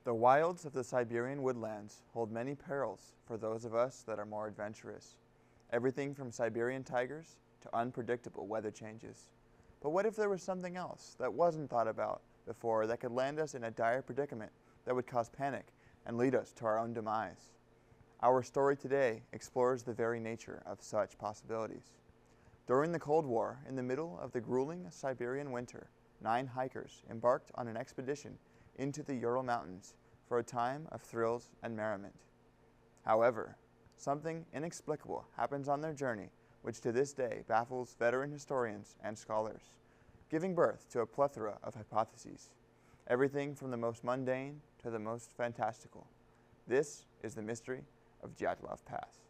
The wilds of the Siberian woodlands hold many perils for those of us that are more adventurous. Everything from Siberian tigers to unpredictable weather changes. But what if there was something else that wasn't thought about before that could land us in a dire predicament that would cause panic and lead us to our own demise? Our story today explores the very nature of such possibilities. During the Cold War, in the middle of the grueling Siberian winter, 9 hikers embarked on an expedition into the Ural Mountains for a time of thrills and merriment. However, something inexplicable happens on their journey which to this day baffles veteran historians and scholars, giving birth to a plethora of hypotheses, everything from the most mundane to the most fantastical. This is the mystery of Dyatlov Pass.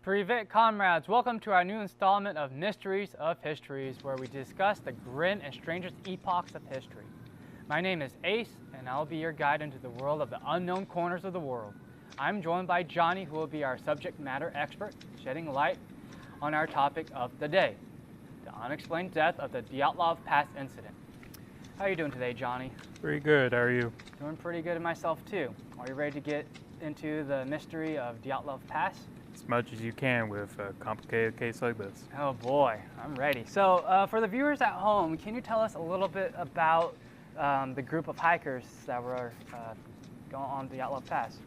Privet comrades, welcome to our new installment of Mysteries of Histories, where we discuss the grim and strangest epochs of history. My name is Ace, and I'll be your guide into the world of the unknown corners of the world. I'm joined by Johnny, who will be our subject matter expert, shedding light on our topic of the day, the unexplained death of the Dyatlov Pass incident. How are you doing today, Johnny? Pretty good. How are you? Doing pretty good myself, too. Are you ready to get into the mystery of Dyatlov Pass? As much as you can with a complicated case like this. Oh boy, I'm ready. So for the viewers at home, can you tell us a little bit about the group of hikers that were going on the Dyatlov Pass?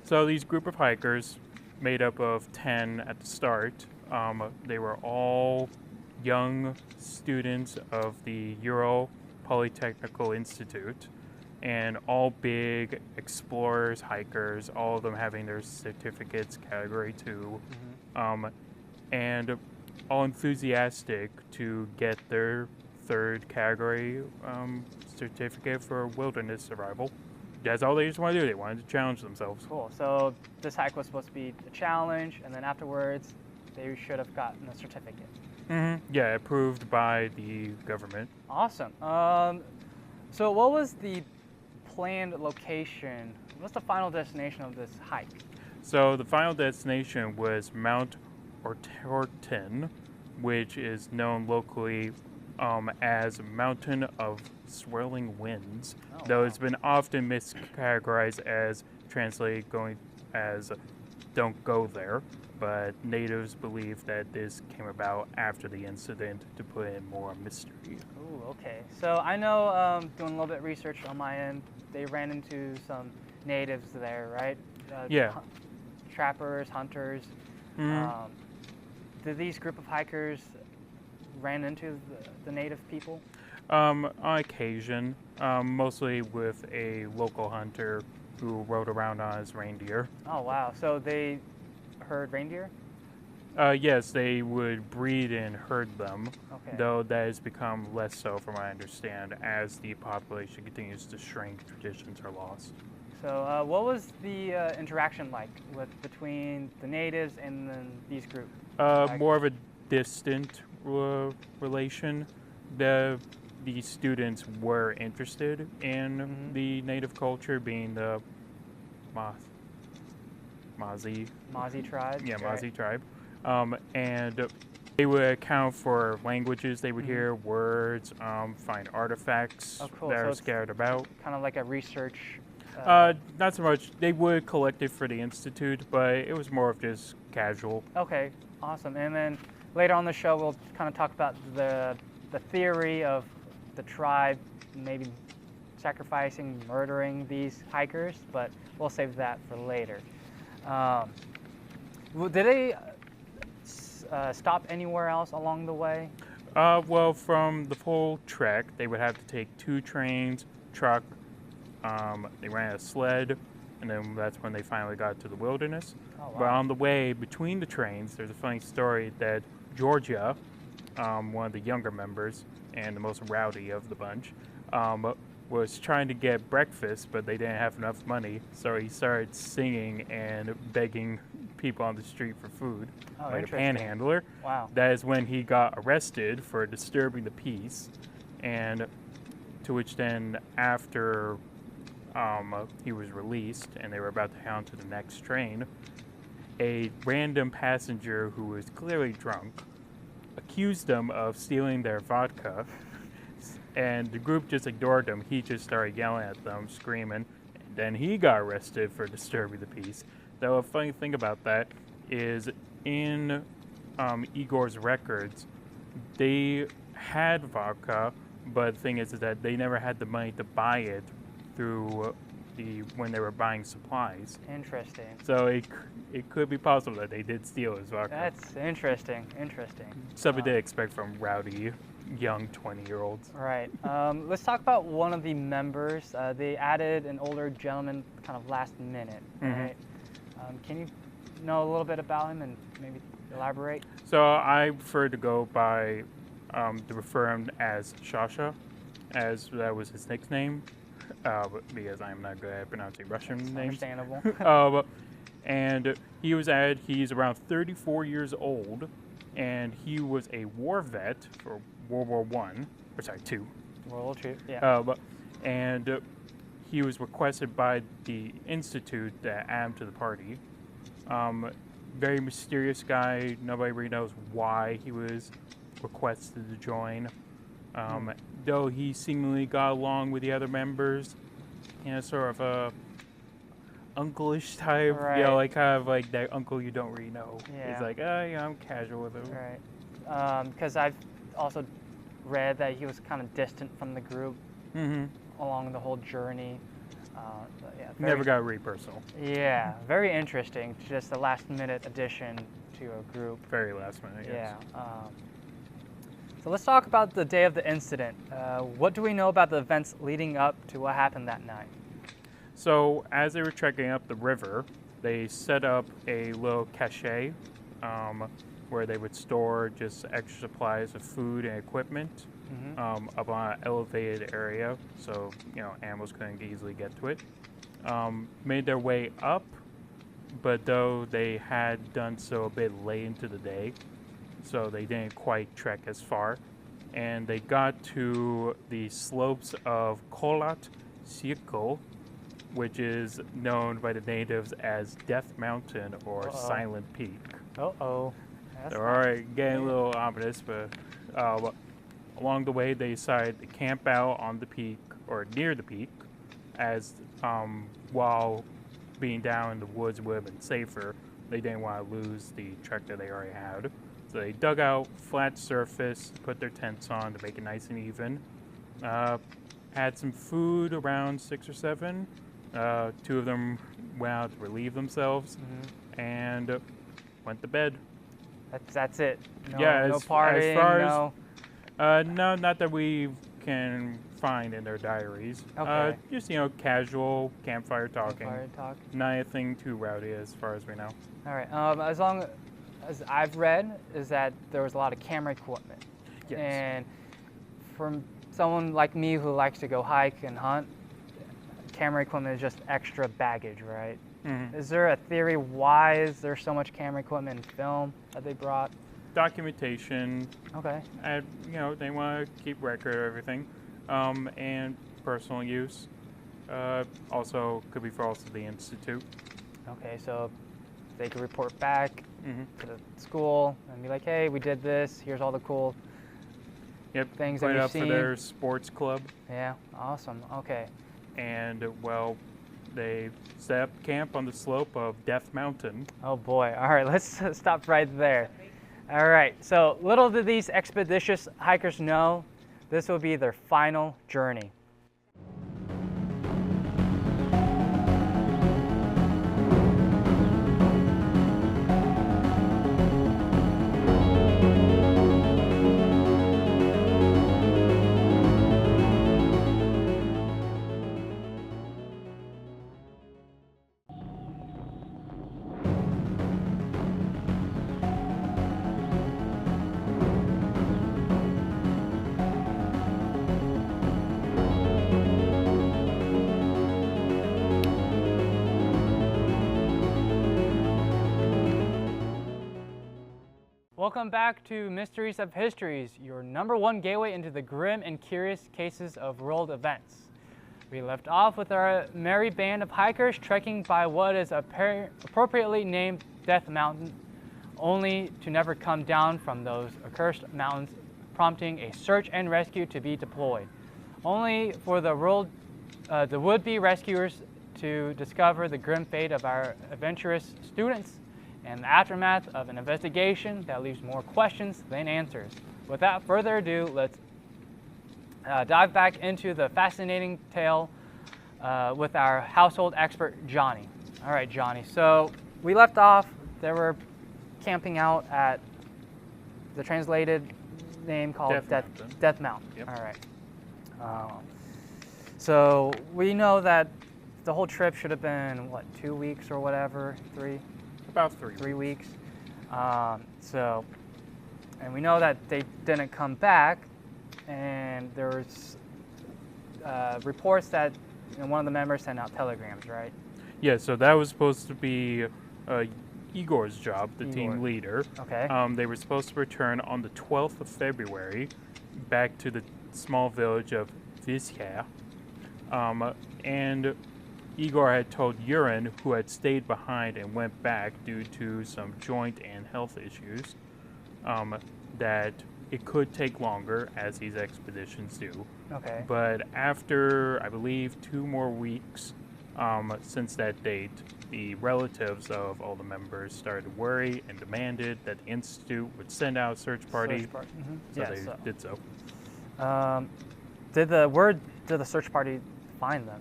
So these group of hikers, made up of 10 at the start, they were all young students of the Ural Polytechnical Institute, and all big explorers, hikers, all of them having their certificates category 2, and all enthusiastic to get their 3rd category certificate for wilderness survival. That's all they just want to do. They wanted to challenge themselves. Cool. So this hike was supposed to be a challenge, and then afterwards they should have gotten a certificate. Yeah, approved by the government. Awesome. So what was the planned location? What's the final destination of this hike? So the final destination was Mount Ortorten, which is known locally as Mountain of Swirling Winds, though it's been often miscategorized as translated going as don't go there, but natives believe that this came about after the incident to put in more mystery. Ooh, okay. So I know, doing a little bit of research on my end, they ran into some natives there, right? Yeah. Trappers, hunters. Did these group of hikers ran into the native people? On occasion, mostly with a local hunter who rode around on his reindeer. Oh, wow. So they herd reindeer? Yes, they would breed and herd them, though that has become less so from what I understand as the population continues to shrink, traditions are lost. So what was the interaction like between the natives and then these groups? More of a distant relation. The students were interested in the native culture, being the Mozzie tribe? Yeah, Mozzie tribe. And they would account for languages they would hear, words, find artifacts that are scattered about. Kind of like a research? Not so much. They would collect it for the Institute, but it was more of just casual. Okay, awesome. And then later on the show, we'll kind of talk about the the theory of the tribe maybe sacrificing, murdering these hikers, but we'll save that for later. Did they stop anywhere else along the way? Well, from the full trek, they would have to take 2 trains, truck. They ran a sled, and then that's when they finally got to the wilderness. Oh, wow. But on the way between the trains, there's a funny story that Georgia, one of the younger members and the most rowdy of the bunch, was trying to get breakfast, but they didn't have enough money, so he started singing and begging people on the street for food, Oh, like a interesting. panhandler. Wow. That is when he got arrested for disturbing the peace, and to which then after he was released and they were about to head on to the next train, a random passenger who was clearly drunk accused them of stealing their vodka, and the group just ignored him. He just started yelling at them, screaming, and then he got arrested for disturbing the peace. Though a funny thing about that is in Igor's records, they had vodka, but the thing is that they never had the money to buy it through when they were buying supplies. Interesting. So it could be possible that they did steal his vodka. That's interesting. Interesting. Something they expect from rowdy, young 20-year-olds. Right. Let's talk about one of the members. They added an older gentleman kind of last minute, Mhm. right? Can you know a little bit about him and maybe elaborate? So I prefer to go by, to refer him as Shasha, as that was his nickname, because I'm not good at pronouncing Russian That's names. understandable. And he's around 34 years old, and he was a war vet for World War One, or sorry, II. World War II, yeah. And he was requested by the Institute to add him to the party. Very mysterious guy. Nobody really knows why he was requested to join. Though he seemingly got along with the other members, sort of a uncle-ish type, Right. like kind of like that uncle you don't really know. Yeah. He's like, I'm casual with him. Right. Because I've also read that he was kind of distant from the group Mm-hmm. along the whole journey. But yeah, Never got really personal. Yeah, very interesting. Just a last-minute addition to a group. Very last minute, yes. Yeah. So let's talk about the day of the incident. What do we know about the events leading up to what happened that night? So as they were trekking up the river, they set up a little cache where they would store just extra supplies of food and equipment up on an elevated area, so animals couldn't easily get to it. Made their way up, but though they had done so a bit late into the day, so they didn't quite trek as far, and they got to the slopes of Kolat Siko, which is known by the natives as Death Mountain or Silent Peak. Uh-oh. So, all right, getting a little ominous, but along the way they decided to camp out on the peak or near the peak, as while being down in the woods would have been safer. They didn't want to lose the trek that they already had. So they dug out flat surface, put their tents on to make it nice and even. Had some food, around 6 or 7. 2 of them went out to relieve themselves and went to bed. That's it. No, Yeah, no as partying, far no. as no, not that we can find in their diaries. Okay. Just casual campfire talking. Campfire talk. Not anything too rowdy as far as we know. All right. As long as I've read, is that there was a lot of camera equipment. Yes. And from someone like me who likes to go hike and hunt, camera equipment is just extra baggage, right? Is there a theory why is there so much camera equipment and film that they brought? Documentation. Okay. And they want to keep record of everything, and personal use. Also could be for the institute. Okay, so they could report back to the school and be like, hey, we did this. Here's all the cool things that Put it we've up seen. for their sports club. Yeah, awesome. Okay. And they set up camp on the slope of Death Mountain. Oh boy. All right, let's stop right there. All right, so little did these expeditious hikers know, this will be their final journey. Welcome back to Mysteries of Histories, your #1 gateway into the grim and curious cases of world events. We left off with our merry band of hikers trekking by what is appropriately named Death Mountain, only to never come down from those accursed mountains, prompting a search and rescue to be deployed, only for the would-be rescuers to discover the grim fate of our adventurous students and the aftermath of an investigation that leaves more questions than answers. Without further ado, let's dive back into the fascinating tale with our household expert, Johnny. All right, Johnny, so we left off, they were camping out at the translated name called Death Mountain. Yep. All right. So we know that the whole trip should have been, what, 2 weeks or whatever, 3? About 3 weeks. And we know that they didn't come back, and there was reports that one of the members sent out telegrams, right? Yeah, so that was supposed to be Igor's job, the team leader. Okay. They were supposed to return on the 12th of February back to the small village of Vizhya. And Igor had told Urin, who had stayed behind and went back due to some joint and health issues, that it could take longer, as these expeditions do. Okay. But after, I believe, 2 more weeks since that date, the relatives of all the members started to worry and demanded that the Institute would send out a search party. So Yeah, they did so. Did the search party find them?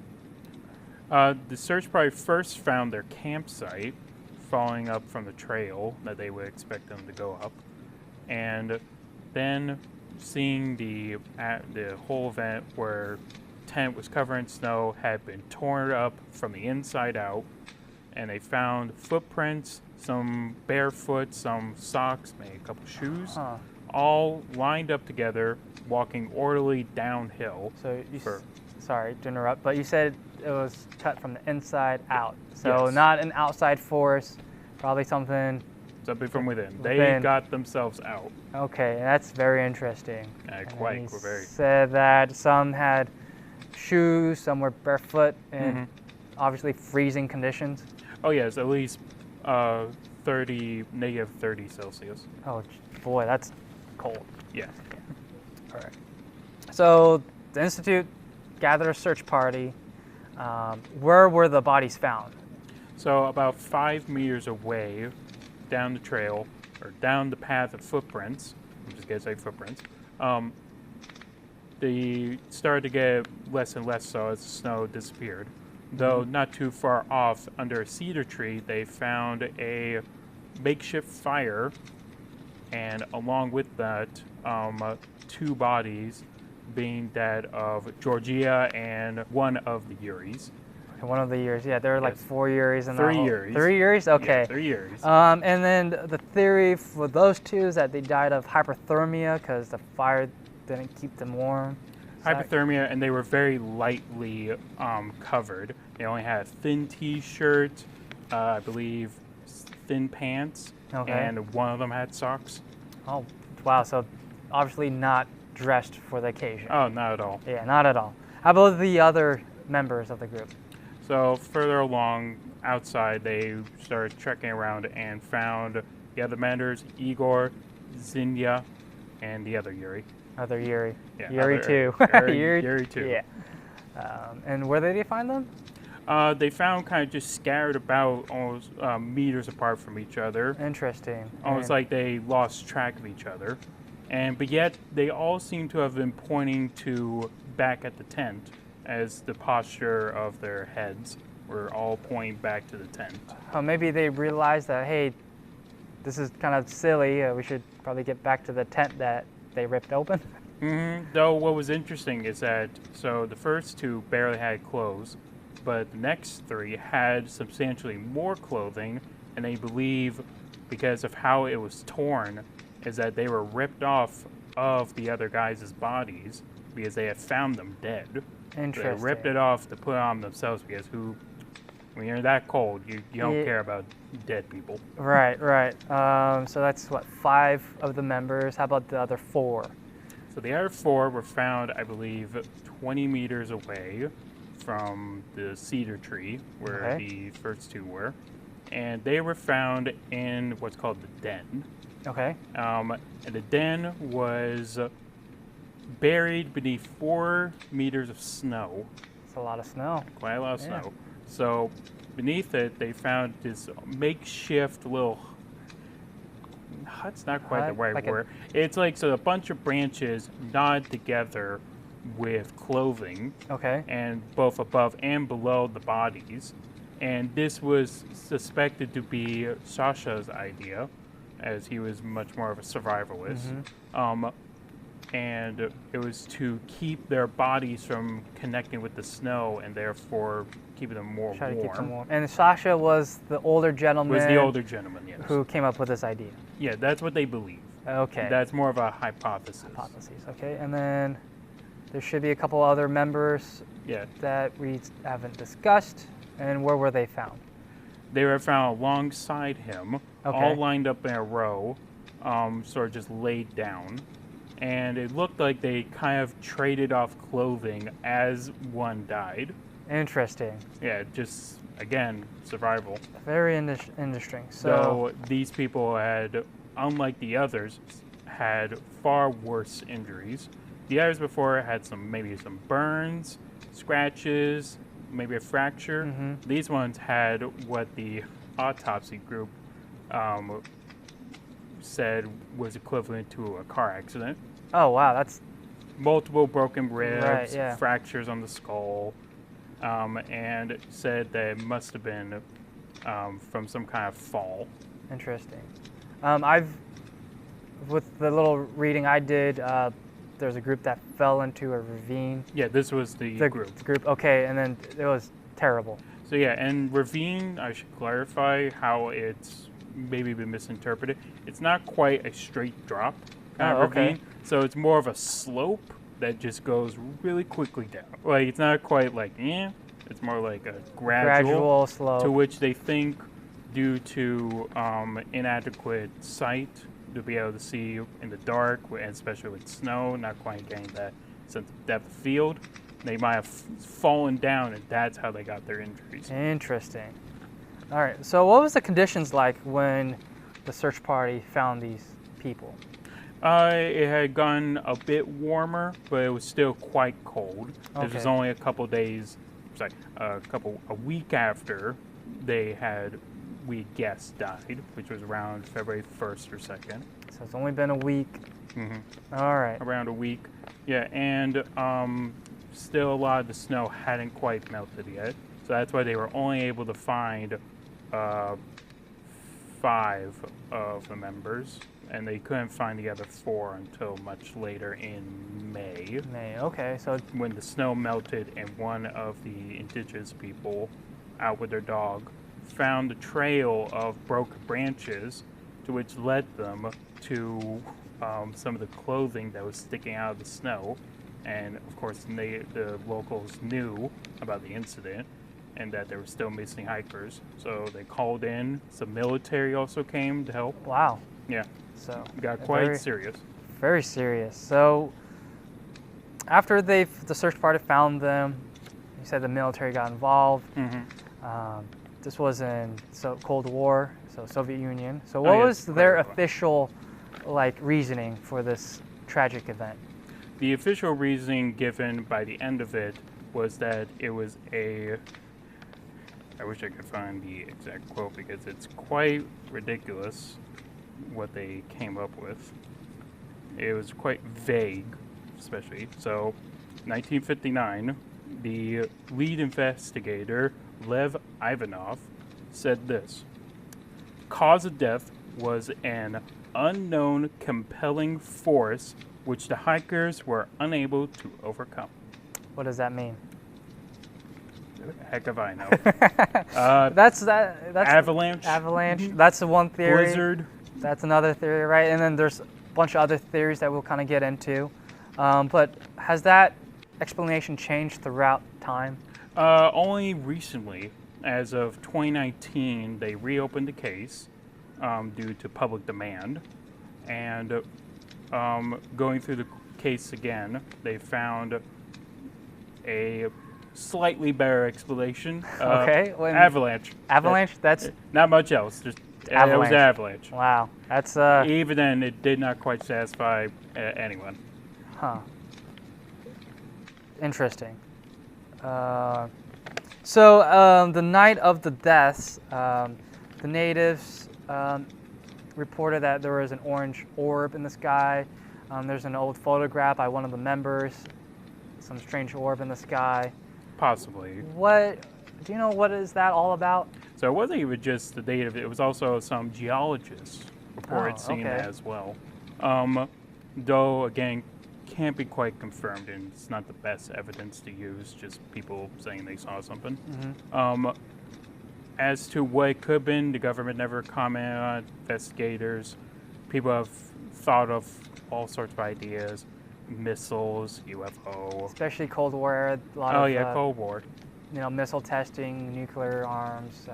The search party first found their campsite, following up from the trail that they would expect them to go up, and then seeing the whole event where tent was covered in snow had been torn up from the inside out, and they found footprints, some barefoot, some socks, maybe a couple shoes, all lined up together, walking orderly downhill. So sorry to interrupt, but you said it was cut from the inside out. So not an outside force, probably something from within. They got themselves out. Okay, that's very interesting. Quite very. Said that some had shoes, some were barefoot in obviously freezing conditions. Oh yes, at least negative 30 Celsius. Oh boy, that's cold. Yeah. All right. So the Institute gathered a search party. Where were the bodies found? So about 5 meters away, down the trail, or down the path of footprints, I'm just going to say footprints, they started to get less and less so as the snow disappeared. Though not too far off, under a cedar tree, they found a makeshift fire, and along with that, 2 bodies, being that of Georgia and one of the Uris. One of the years, yeah, there were like 4 years in 3 Uris. 3 years, okay. Yeah, 3 Uris. And then the theory for those 2 is that they died of hypothermia because the fire didn't keep them warm. Hypothermia, and they were very lightly covered. They only had a thin T-shirt, I believe, thin pants, and one of them had socks. Oh, wow! So obviously not dressed for the occasion. Oh, not at all. Yeah, not at all. How about the other members of the group? So further along outside, they started trekking around and found the other members, Igor, Zindia, and the other Yuri. Other Yuri. Yeah, Yuri 2. Yuri 2. Yeah. And where did you find them? They found kind of just scattered about almost meters apart from each other. Interesting. Almost like they lost track of each other. But yet they all seem to have been pointing to back at the tent, as the posture of their heads were all pointing back to the tent. Maybe they realized that, hey, this is kind of silly. We should probably get back to the tent that they ripped open. Though what was interesting is that, so the first two barely had clothes, but the next three had substantially more clothing, and they believe, because of how it was torn, is that they were ripped off of the other guys' bodies because they had found them dead. Interesting. They ripped it off to put on themselves because when you're that cold, you don't care about dead people. Right. So that's what, 5 of the members. How about the other 4? So the other 4 were found, I believe, 20 meters away from the cedar tree where the first 2 were. And they were found in what's called the den. Okay. And the den was buried beneath 4 meters of snow. It's a lot of snow. Quite a lot of snow. So beneath it, they found this makeshift little hut's not quite the right word. It's like a bunch of branches knotted together with clothing. Okay. And both above and below the bodies. And this was suspected to be Sasha's idea, as he was much more of a survivalist. And it was to keep their bodies from connecting with the snow and therefore keeping them more Try warm. to keep them warm. And Sasha was the older gentleman. Was the older gentleman, yes. Who came up with this idea. Yeah, that's what they believe. Okay. That's more of a hypothesis. Okay. And then there should be a couple other members Yeah. that we haven't discussed. And where were they found? They were found alongside him, all lined up in a row, sort of just laid down. And it looked like they kind of traded off clothing as one died. Interesting. Yeah, just, again, survival. Very interesting. So these people had, unlike the others, had far worse injuries. The others before had maybe some burns, scratches, maybe a fracture. These ones had what the autopsy group said was equivalent to a car accident. Oh wow, that's multiple broken ribs, right, fractures on the skull, and said that it must have been from some kind of fall. Interesting. With the little reading I did, there's a group that fell into a ravine. Yeah, this was the group. The group, okay, and then it was terrible. So yeah, and ravine, I should clarify how it's maybe been misinterpreted. It's not quite a straight drop kind of ravine, so it's more of a slope that just goes really quickly down. Like, it's not quite like, it's more like a gradual slope. To which they think, due to inadequate sight, to be able to see in the dark, and especially with snow, not quite getting that sense of depth of field, they might have fallen down, and that's how they got their injuries. Interesting. All right, so what was the conditions like when the search party found these people? It had gotten a bit warmer, but it was still quite cold. This was only a couple days, a week after we guess died, which was around February 1st or 2nd. So it's only been a week. All right. Around a week. Yeah, and still a lot of the snow hadn't quite melted yet. So that's why they were only able to find 5 of the members, and they couldn't find the other 4 until much later in May. Okay. So when the snow melted and one of the indigenous people out with their dog found a trail of broken branches, to which led them to some of the clothing that was sticking out of the snow. And of course, the locals knew about the incident and that there were still missing hikers. So they called in. Some military also came to help. Wow. Yeah. So it got quite serious. Very serious. So after the search party found them, you said the military got involved. This was in Cold War, so Soviet Union. So what was their official reasoning for this tragic event? The official reasoning given by the end of it was that it was I wish I could find the exact quote because it's quite ridiculous what they came up with. It was quite vague, especially. So, 1959, the lead investigator, Lev Ivanov, said this: cause of death was an unknown compelling force which the hikers were unable to overcome. What does that mean? Heck if I know. That's Avalanche. Avalanche. That's the one theory. Blizzard. That's another theory, right? And then there's a bunch of other theories that we'll kind of get into. But has that explanation changed throughout time? Only recently, as of 2019, they reopened the case due to public demand. And going through the case again, they found a slightly better explanation. Okay. Avalanche. Avalanche? That's not much else. Just avalanche. It was avalanche. Wow. That's Even then, it did not quite satisfy anyone. Huh. Interesting. So the night of the deaths, the natives reported that there was an orange orb in the sky. There's an old photograph by one of the members. Some strange orb in the sky. Possibly. What do you know? What is that all about? So it wasn't even just the native; it was also some geologists reported seeing okay. that as well. Though again, can't be quite confirmed, and it's not the best evidence to use. Just people saying they saw something. Mm-hmm. As to what it could have been, the government never commented on it. Investigators, people have thought of all sorts of ideas. Missiles, UFO. Especially Cold War era. A lot of, Cold War. You know, missile testing, nuclear arms,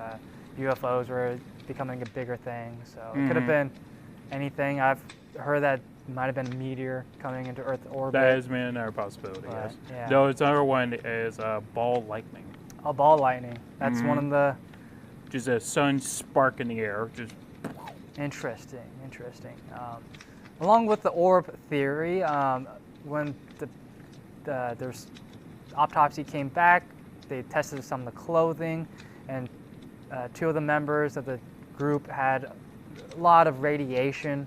UFOs were becoming a bigger thing. So it could have been anything. I've heard that it might have been a meteor coming into Earth orbit. That has been another possibility, yes. Yeah. Though its other one is ball lightning. Oh, ball lightning. That's one of the... Just a sun spark in the air. Just. Interesting. Along with the orb theory, when there's autopsy came back, they tested some of the clothing, and two of the members of the group had a lot of radiation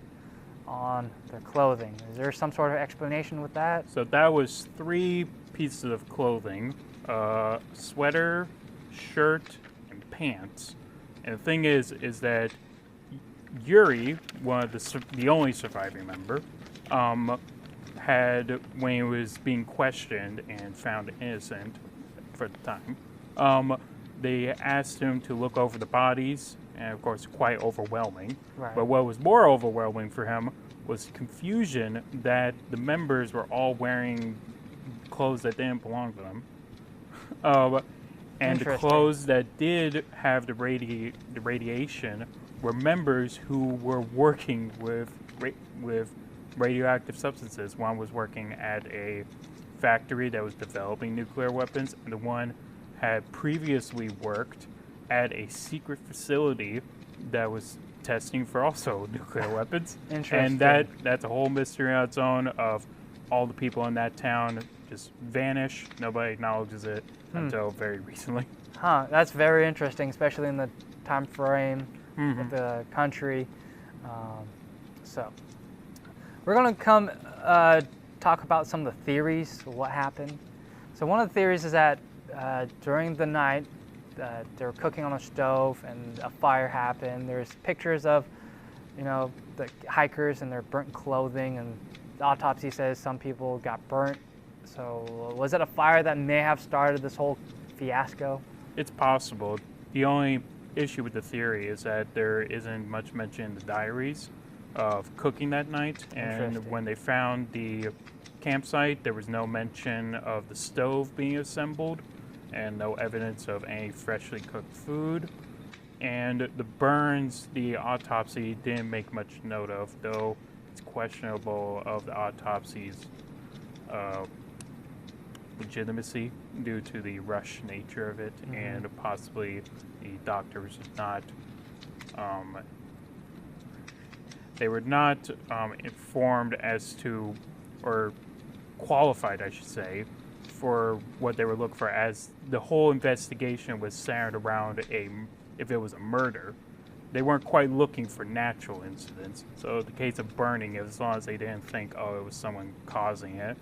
on their clothing. Is there some sort of explanation with that? So that was 3 pieces of clothing: sweater, shirt, and pants. And the thing is that Yuri, one of the only surviving member, had, when he was being questioned and found innocent for the time, they asked him to look over the bodies, and of course quite overwhelming. Right. But what was more overwhelming for him was confusion that the members were all wearing clothes that didn't belong to them. And the clothes that did have the radiation were members who were working with radioactive substances. One was working at a factory that was developing nuclear weapons, and the one had previously worked at a secret facility that was testing for also nuclear weapons. Interesting. And that's a whole mystery on its own of all the people in that town just vanish. Nobody acknowledges it until very recently. Huh, that's very interesting, especially in the time frame of the country. So we're going to come talk about some of the theories of what happened. So one of the theories is that during the night, they were cooking on a stove and a fire happened. There's pictures of, the hikers in their burnt clothing, and the autopsy says some people got burnt. So was it a fire that may have started this whole fiasco? It's possible. The only issue with the theory is that there isn't much mention in the diaries of cooking that night, and when they found the campsite, there was no mention of the stove being assembled and no evidence of any freshly cooked food. And the burns, the autopsy didn't make much note of, though it's questionable of the autopsy's legitimacy due to the rush nature of it, and possibly the doctors not they were not informed as to, or qualified, I should say, for what they were looking for, as the whole investigation was centered around if it was a murder. They weren't quite looking for natural incidents. So the case of burning, as long as they didn't think, oh, it was someone causing it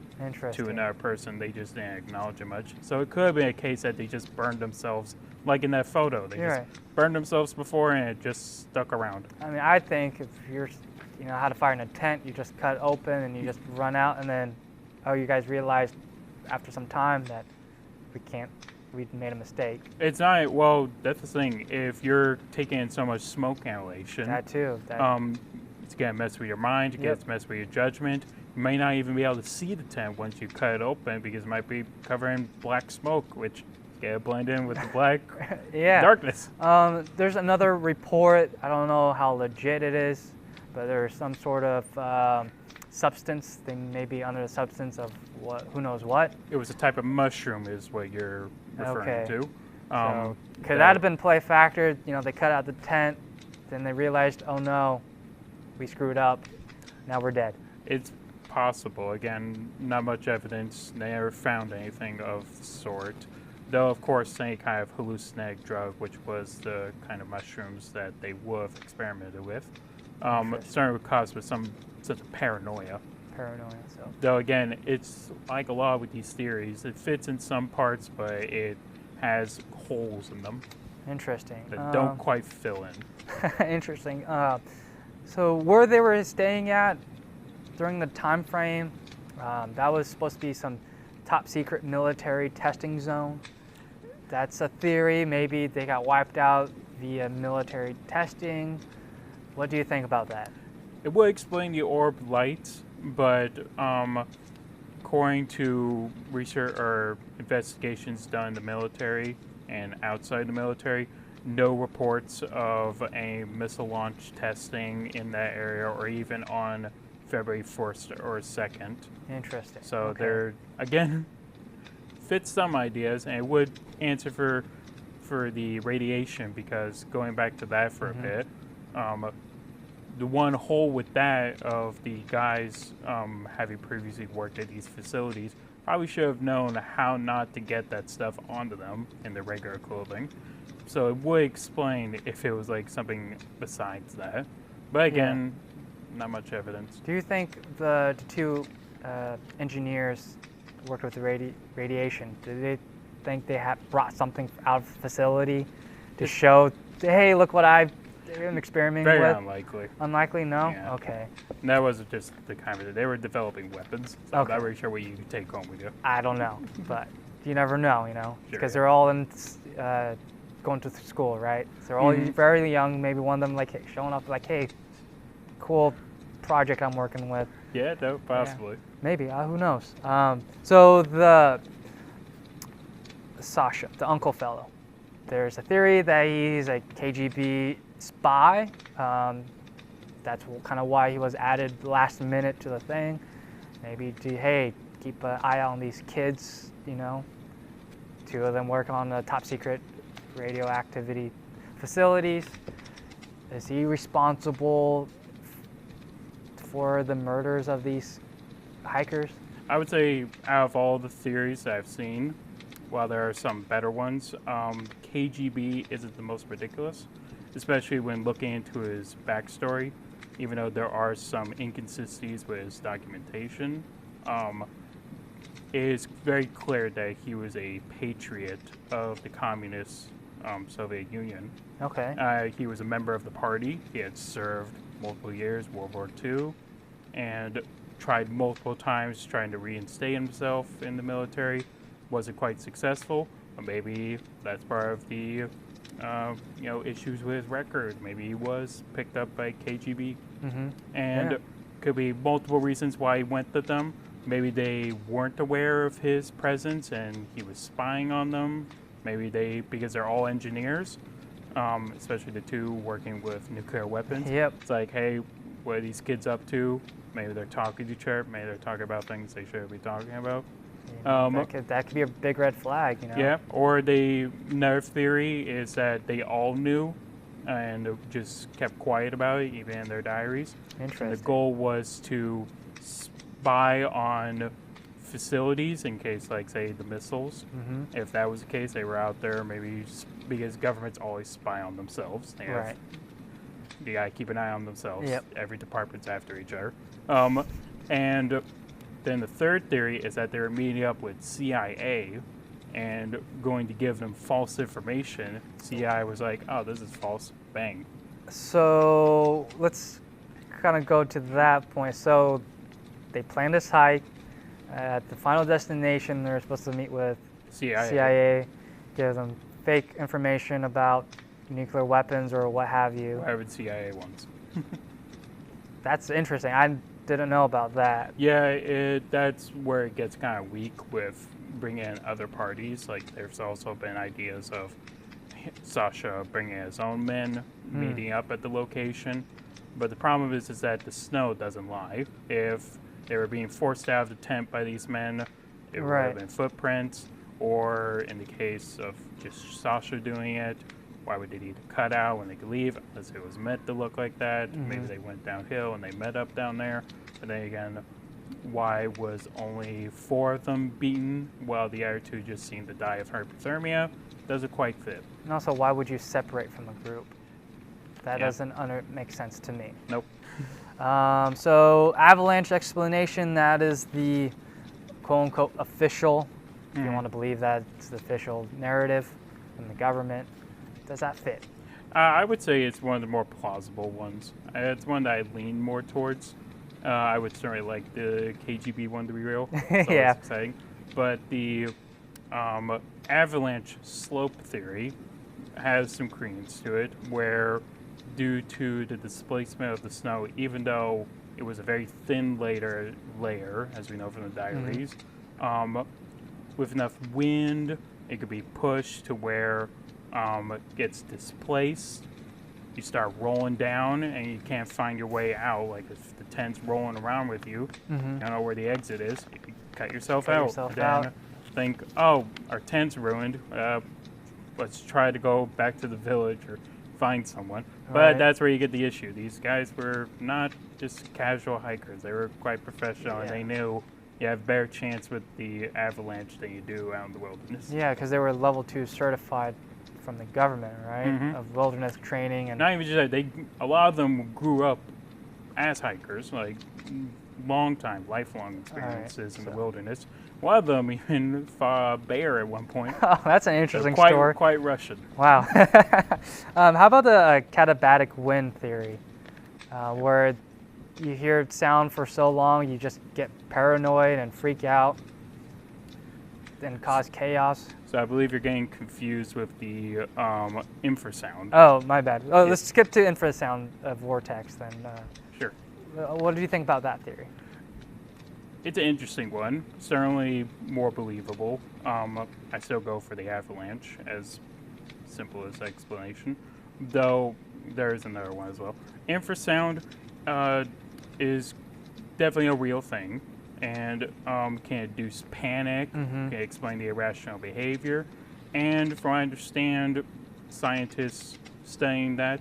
to another person, they just didn't acknowledge it much. So it could have been a case that they just burned themselves, like in that photo. They just burned themselves before and it just stuck around. I mean, I think if you're, how to fire in a tent, you just cut open and you just run out, and then, oh, you guys realized after some time that we made a mistake. It's not, well, that's the thing. If you're taking in so much smoke inhalation, that too. It's going to mess with your mind, it's going to mess with your judgment. You may not even be able to see the tent once you cut it open because it might be covered in black smoke, which is going to blend in with the black darkness. There's another report, I don't know how legit it is, but there's some sort of substance. They may be under the substance of who knows what. It was a type of mushroom is what you're referring to. So could that have been play factored? They cut out the tent, then they realized, oh no, we screwed up, now we're dead. It's possible. Again, not much evidence. They never found anything of the sort. Though, of course, any kind of hallucinogenic drug, which was the kind of mushrooms that they would have experimented with, certainly would cause with some such a paranoia. So. Though again, it's like a lot with these theories. It fits in some parts, but it has holes in them. Interesting. That don't quite fill in. Interesting. So where they were staying at during the time frame, that was supposed to be some top secret military testing zone. That's a theory. Maybe they got wiped out via military testing. What do you think about that? It would explain the orb lights, but according to research or investigations done in the military and outside the military, no reports of a missile launch testing in that area or even on February 1st or 2nd. Interesting. So there, again, fits some ideas, and it would answer for the radiation, because going back to that for a bit, the one hole with that of the guys having previously worked at these facilities probably should have known how not to get that stuff onto them in their regular clothing. So it would explain if it was like something besides that. But again, not much evidence. Do you think the two engineers worked with the radiation? Do they think they have brought something out of the facility to show, hey, look what I've been experimenting with? Very unlikely. Unlikely? No? Yeah. Okay. And that wasn't just the kind of, they were developing weapons, so I'm not really sure what you could take home with you. I don't know, but you never know, because Sure, they're all in going to school, right? So they're all very young. Maybe one of them like showing up like, hey, cool project I'm working with. Yeah, no, possibly. Yeah. Maybe, who knows? So the Sasha, the uncle fellow, there's a theory that he's a KGB spy. That's kind of why he was added last minute to the thing. Maybe, hey, keep an eye on these kids, Two of them work on the top secret radioactivity facilities. Is he responsible for the murders of these hikers? I would say out of all the theories that I've seen, while there are some better ones, KGB isn't the most ridiculous, especially when looking into his backstory, even though there are some inconsistencies with his documentation. It is very clear that he was a patriot of the communist Soviet Union. Okay. He was a member of the party. He had served multiple years, World War II, and tried multiple times trying to reinstate himself in the military. Wasn't quite successful, but maybe that's part of the issues with his record. Maybe he was picked up by KGB, and could be multiple reasons why he went to them. Maybe they weren't aware of his presence and he was spying on them. Maybe because they're all engineers, especially the two working with nuclear weapons. Yep. It's like, hey, what are these kids up to? Maybe they're talking to each other. Maybe they're talking about things they shouldn't be talking about. That could be a big red flag, Yeah, or another theory is that they all knew and just kept quiet about it, even in their diaries. Interesting. And the goal was to spy on facilities in case, like, say, the missiles. Mm-hmm. If that was the case, they were out there maybe because governments always spy on themselves. They have, Right. you gotta keep an eye on themselves. Yep. Every department's after each other. And then the third theory is that they were meeting up with CIA and going to give them false information. CIA was like, oh, this is false. Bang. So let's kind of go to that point. So they planned this hike. At the final destination, they're supposed to meet with CIA, give them fake information about nuclear weapons or what have you. Private CIA ones. That's interesting. I didn't know about that. Yeah, that's where it gets kind of weak with bringing in other parties. Like, there's also been ideas of Sasha bringing his own men, meeting up at the location. But the problem is that the snow doesn't lie. If they were being forced out of the tent by these men, it would have been footprints. Or in the case of just Sasha doing it, why would they need to cut out when they could leave? Unless it was meant to look like that. Maybe they went downhill and they met up down there. But then again, why was only 4 of them beaten while the other 2 just seemed to die of hypothermia? Doesn't quite fit. And also, why would you separate from the group? That doesn't make sense to me. Nope. So avalanche explanation, that is the quote-unquote official, if you want to believe that, it's the official narrative from the government. Does that fit? I would say it's one of the more plausible ones. It's one that I lean more towards. I would certainly like the KGB one to be real. It's always exciting. But the avalanche slope theory has some credence to it, where due to the displacement of the snow, even though it was a very thin layer, as we know from the diaries, with enough wind, it could be pushed to where it gets displaced. You start rolling down and you can't find your way out. Like, if the tent's rolling around with you, you don't know where the exit is, you can cut yourself out. Then think, oh, our tent's ruined. Let's try to go back to the village or find someone. But that's where you get the issue. These guys were not just casual hikers. They were quite professional, and they knew you have a better chance with the avalanche than you do out in the wilderness. Yeah, because they were level 2 certified from the government, right? Of wilderness training. And not even just that, a lot of them grew up as hikers, like lifelong experiences in the wilderness. A lot of them even fought a bear at one point. Oh, that's an interesting They're story. Quite Russian. Wow. How about the katabatic wind theory, where you hear sound for so long, you just get paranoid and freak out and cause chaos? So I believe you're getting confused with the infrasound. Oh, my bad. Oh, let's skip to infrasound vortex then. Sure. What do you think about that theory? It's an interesting one. Certainly more believable. I still go for the avalanche as simple as explanation, though there is another one as well. Infrasound is definitely a real thing, and can induce panic, can explain the irrational behavior, and from what I understand, scientists studying that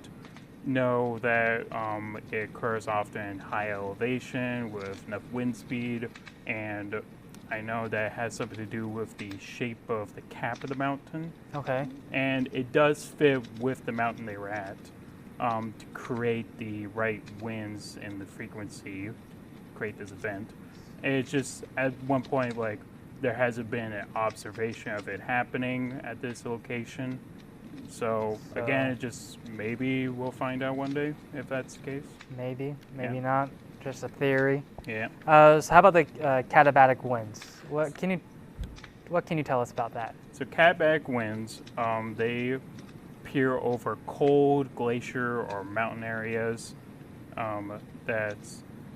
know that it occurs often in high elevation with enough wind speed, and I know that it has something to do with the shape of the cap of the mountain. Okay. And it does fit with the mountain they were at to create the right winds and the frequency, create this event. And it's just at one point, like, there hasn't been an observation of it happening at this location. So again, it just maybe we'll find out one day if that's the case. Maybe not. Just a theory. Yeah. So how about the katabatic winds? What can you tell us about that? So katabatic winds, they appear over cold glacier or mountain areas that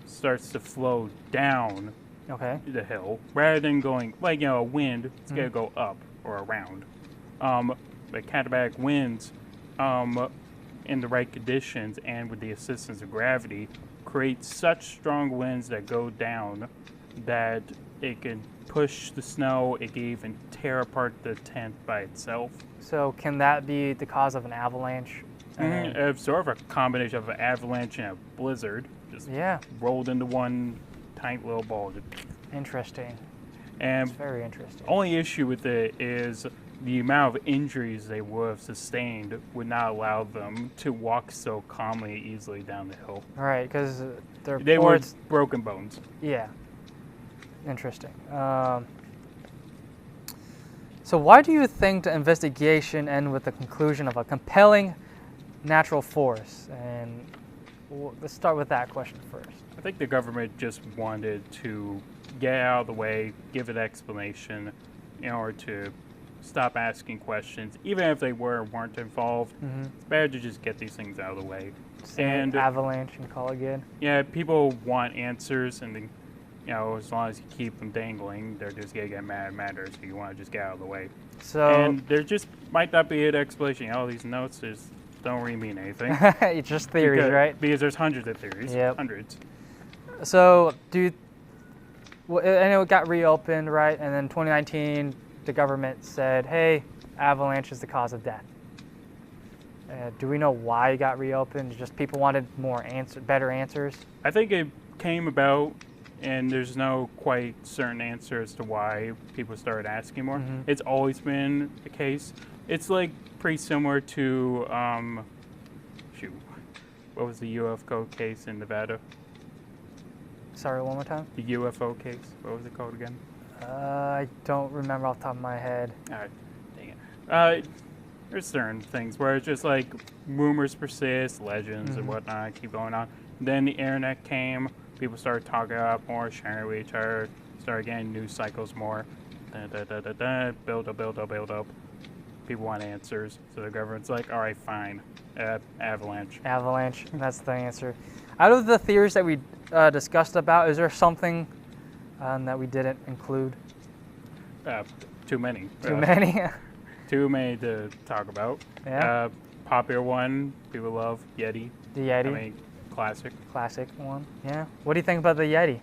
starts to flow down the hill rather than going like a wind. It's gonna go up or around. But katabatic winds, in the right conditions and with the assistance of gravity, create such strong winds that go down that it can push the snow. It can even tear apart the tent by itself. So can that be the cause of an avalanche? It's sort of a combination of an avalanche and a blizzard. Just rolled into one tiny little ball. Interesting. And It's very interesting. only issue with it is the amount of injuries they would have sustained would not allow them to walk so calmly, easily down the hill. Right, because their They were reports. broken bones. Yeah. Interesting. So why do you think the investigation ended with the conclusion of a compelling natural force? And let's start with that question first. I think the government just wanted to get out of the way, give an explanation in order to stop asking questions, even if they weren't involved. It's better to just get these things out of the way. And avalanche and call it good. Yeah, people want answers, and then, as long as you keep them dangling, they're just gonna get mad and madder. So you want to just get out of the way. So And there just might not be an explanation. All these notes just don't really mean anything. it's just theories, because, right? Because there's hundreds of theories. Yep. Hundreds. So and it got reopened, right? And then 2019, the government said, "Hey, avalanche is the cause of death." Do we know why it got reopened? Just people wanted better answers. I think it came about, and there's no quite certain answer as to why people started asking more. It's always been the case. It's like pretty similar to, what was the UFO case in Nevada? Sorry, one more time. The UFO case. What was it called again? I don't remember off the top of my head. All right, dang it. There's certain things where it's just like rumors persist, legends and whatnot keep going on. Then the internet came, people started talking about more, sharing with each other, started getting news cycles more. Build up. People want answers, so the government's like, all right, fine, avalanche. Avalanche, that's the answer. Out of the theories that we discussed about, is there something that we didn't include? Too many. Too many? Too many to talk about. Yeah. Popular one, people love Yeti. The Yeti. I mean, classic. Classic one. Yeah. What do you think about the Yeti?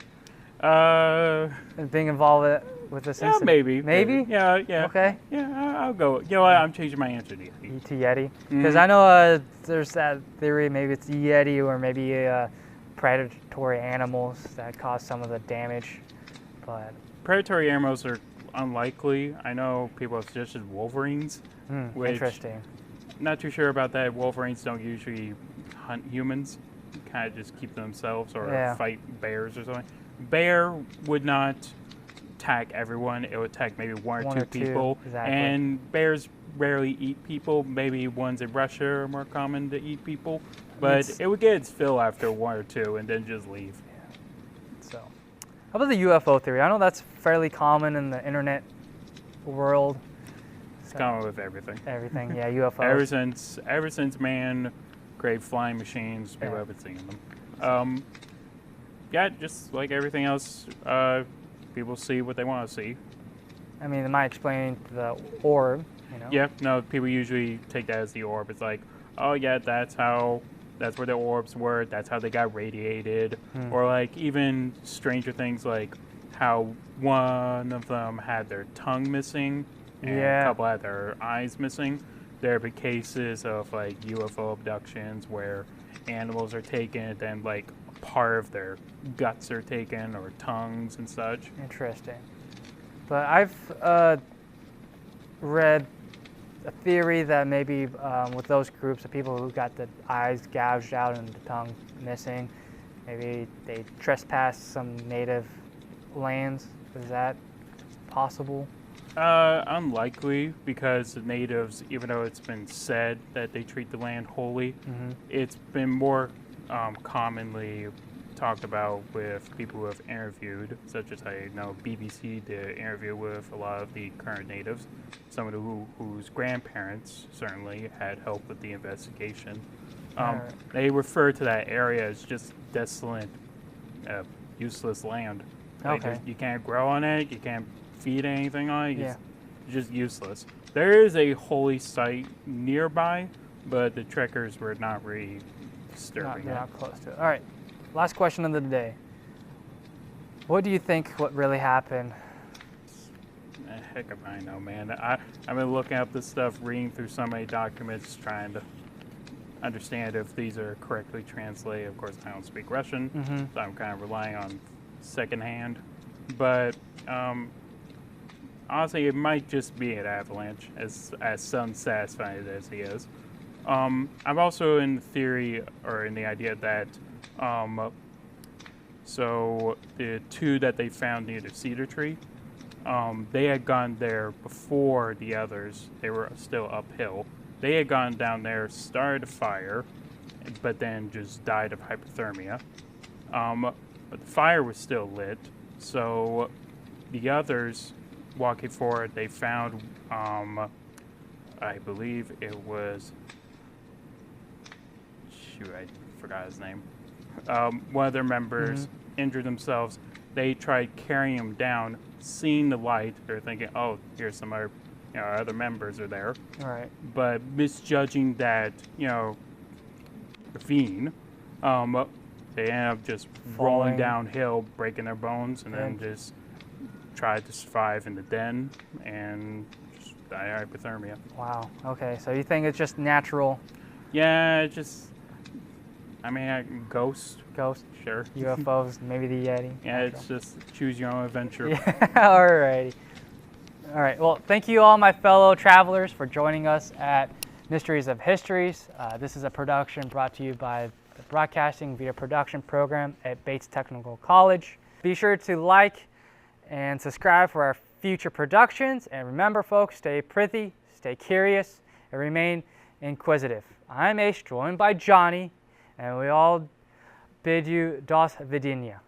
Uh, Being involved with this yeah, incident? maybe. Maybe? Yeah. Okay. Yeah, I'll go. You know what? I'm changing my answer to Yeti. To Yeti? Because I know there's that theory, maybe it's the Yeti or maybe predatory animals that cause some of the damage. But Predatory animals are unlikely. I know people have suggested wolverines. Which, interesting. Not too sure about that. Wolverines don't usually hunt humans. Kind of just keep themselves or fight bears or something. Bear would not attack everyone. It would attack maybe one or two people. Exactly. And bears rarely eat people. Maybe ones in Russia are more common to eat people. But it would get its fill after one or two and then just leave. Yeah. So, how about the UFO theory? I know that's fairly common in the internet world. It's common with everything. Everything, yeah, UFOs. Ever since man created flying machines, people have been seeing them. Yeah, just like everything else, people see what they want to see. I mean, it might explain the orb, Yeah, no, people usually take that as the orb. It's like, oh yeah, that's where the orbs were, that's how they got radiated. Or like even stranger things like how one of them had their tongue missing and a couple had their eyes missing. There have been cases of like UFO abductions where animals are taken and then like part of their guts are taken or tongues and such. Interesting. But I've read a theory that maybe with those groups of people who got the eyes gouged out and the tongue missing, maybe they trespassed some native lands. Is that possible? Unlikely, because the natives, even though it's been said that they treat the land holy, it's been more commonly talked about with people who have interviewed, such as I know BBC did an interview with a lot of the current natives, someone whose grandparents certainly had helped with the investigation. They refer to that area as just desolate, useless land. Like you can't grow on it, you can't feed anything on it, it's just useless. There is a holy site nearby, but the trekkers were not really disturbing it. Not close to it. All right, last question of the day. What do you think what really happened? Heck if I know, man. I've been looking up this stuff, reading through so many documents, trying to understand if these are correctly translated. Of course, I don't speak Russian, so I'm kind of relying on secondhand. But honestly, it might just be an avalanche, as unsatisfying as he is. I'm also in the theory, or in the idea that, so the two that they found near the cedar tree, they had gone there before the others. They were still uphill. They had gone down there, started a fire, but then just died of hypothermia. But the fire was still lit, so the others walking forward, they found, I believe it was, shoot, I forgot his name. One of their members injured themselves. They tried carrying him down, seeing the light. They're thinking, oh, here's some other, our other members are there. All right. But misjudging that, ravine, they end up just rolling downhill, breaking their bones, and then just tried to survive in the den and just die of hypothermia. Wow. Okay. So you think it's just natural? Yeah, ghost. Ghost. Sure. UFOs, maybe the Yeti. Yeah, it's just choose your own adventure. Yeah. Alrighty. All right. Well, thank you all my fellow travelers for joining us at Mysteries of Histories. This is a production brought to you by the Broadcasting Video Production Program at Bates Technical College. Be sure to like and subscribe for our future productions. And remember, folks, stay prithee, stay curious, and remain inquisitive. I'm Ace, joined by Johnny, and we all bid you dos videnia.